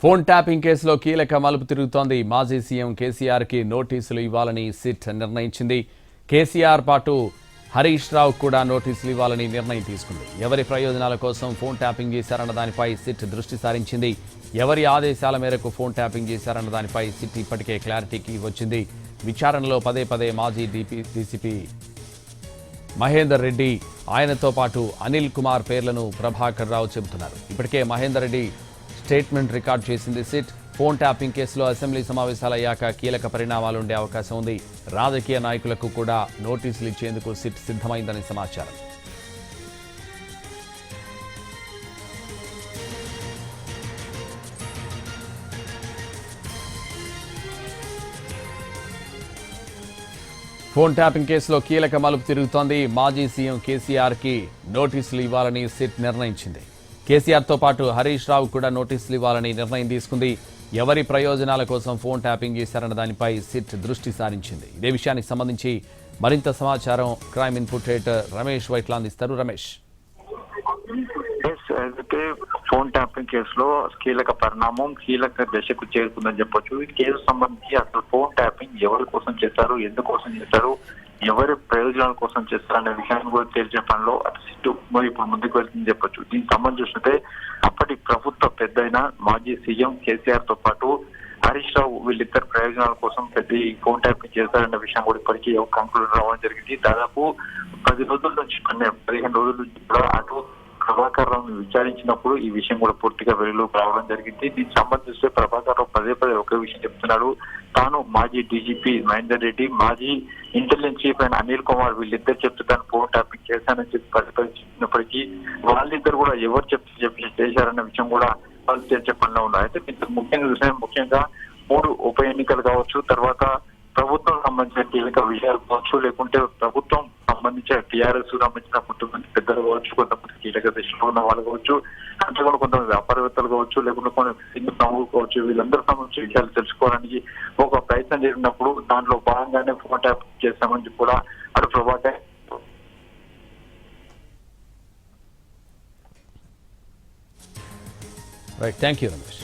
Phone tapping కేసులో కీలక మలుపు తిరుగుతోంది. మాజీ సీఎం కేసీఆర్ కి నోటీసులు ఇవ్వాలని సిట్ నిర్ణయించింది. కేసీఆర్ పాటు హరీష్ రావు కూడా నోటీసులు ఇవ్వాలని నిర్ణయం తీసుకుంది. ఎవరి ప్రయోజనాల కోసం ఫోన్ ట్యాపింగ్ చేశారన్న దానిపై సిట్ దృష్టి సారించింది. ఎవరి ఆదేశాల మేరకు ఫోన్ ట్యాపింగ్ చేశారన్న దానిపై సిట్ ఇప్పటికే క్లారిటీకి వచ్చింది. విచారణలో పదే పదే మాజీ డీసీపీ మహేందర్ రెడ్డి, ఆయనతో పాటు అనిల్ కుమార్ పేర్లను ప్రభాకర్ రావు చెబుతున్నారు. ఇప్పటికే మహేందర్ రెడ్డి స్టేట్మెంట్ రికార్డ్ చేసింది సిట్. ఫోన్ ట్యాపింగ్ కేసులో అసెంబ్లీ సమావేశాలయ్యాక కీలక పరిణామాలు ఉండే అవకాశం ఉంది. రాజకీయ నాయకులకు కూడా నోటీసులు ఇచ్చేందుకు సిట్ సిద్ధమైందని సమాచారం. ఫోన్ ట్యాపింగ్ కేసులో కీలక మలుపు తిరుగుతోంది. మాజీ సీఎం కేసీఆర్ కి నోటీసులు ఇవ్వాలని సిట్ నిర్ణయించింది. కేసీఆర్తో పాటు హరీష్ రావు కూడా నోటీసులు ఇవ్వాలని నిర్ణయం తీసుకుంది. ఎవరి ప్రయోజనాల కోసం ఫోన్ ట్యాపింగ్ చేశారన్న దానిపై సిట్ దృష్టి సారించింది. ఇదే విషయానికి సంబంధించి మరింత సమాచారం crime input editor Ramesh Vaitla అందిస్తారు. రమేష్, అయితే ఫోన్ ట్యాపింగ్ కేసులో కీలక పరిణామం, కీలక దశకు చేరుకుందని చెప్పొచ్చు. ఈ కేసు సంబంధించి అసలు ఫోన్ ట్యాపింగ్ ఎవరి కోసం చేశారు, ఎందుకోసం చేశారు, ఎవరి ప్రయోజనాల కోసం చేస్తారు అనే విషయాన్ని కూడా తేల్చే పనిలో అటు సిట్టు మరి ఇప్పుడు ముందుకు వెళ్తుందని చెప్పొచ్చు. దీనికి సంబంధించి చూస్తే అప్పటి ప్రభుత్వ పెద్దయిన మాజీ సీఎం కేసీఆర్ తో పాటు హరీష్ రావు వీళ్ళిద్దరు ప్రయోజనాల కోసం పెద్ద ఫోన్ ట్యాపింగ్ చేస్తారన్న విషయం కూడా ఇప్పటికీ కంక్లూడ్ రావడం జరిగింది. దాదాపు 10 రోజుల నుంచి 15 రోజుల నుంచి కూడా అటు ప్రభాకర్ రావుని విచారించినప్పుడు ఈ విషయం కూడా పూర్తిగా వెలుగులోకి రావడం జరిగింది. దీనికి సంబంధిస్తే ప్రభాకర్ రావు పదే పదే ఒకే విషయం చెప్తున్నాడు. తాను మాజీ డీజీపీ మహేందర్ రెడ్డి, మాజీ ఇంటెలిజెన్స్ చీఫ్ అయిన అనిల్ కుమార్ వీళ్ళిద్దరు చెప్తే తాను ఫోన్ ట్యాపింగ్ చేశానని చెప్పి పదే పదే చెప్పినప్పటికీ వాళ్ళిద్దరు కూడా ఎవరు చెప్పి చేశారన్న విషయం కూడా వాళ్ళు తెలిసే పనిలో ఉన్నారు. అయితే ఇంతకు ముఖ్యంగా 3 ఉప ఎన్నికలు కావచ్చు, తర్వాత ప్రభుత్వం సంబంధించిన కీలక విషయాలు కావచ్చు, లేకుంటే ప్రభుత్వం సంబంధించిన టీఆర్ఎస్ సంబంధించిన కొంతమంది పెద్దలు కావచ్చు, కొంతమంది కీలక దశలో ఉన్న వాళ్ళు కావచ్చు, అంతేకాకుండా కొంతమంది వ్యాపారవేత్తలు కావచ్చు, లేకుంటే కొన్ని సింగిల్ నవ్వులు కావచ్చు, వీళ్ళందరూ సంబంధించిన విషయాలు తెలుసుకోవడానికి ఒక ప్రయత్నం జరిగినప్పుడు దాంట్లో భాగంగానే ఫోన్ ట్యాప్ చేస్తామని కూడా అటు Prabhakar. Right, thank you Ramesh.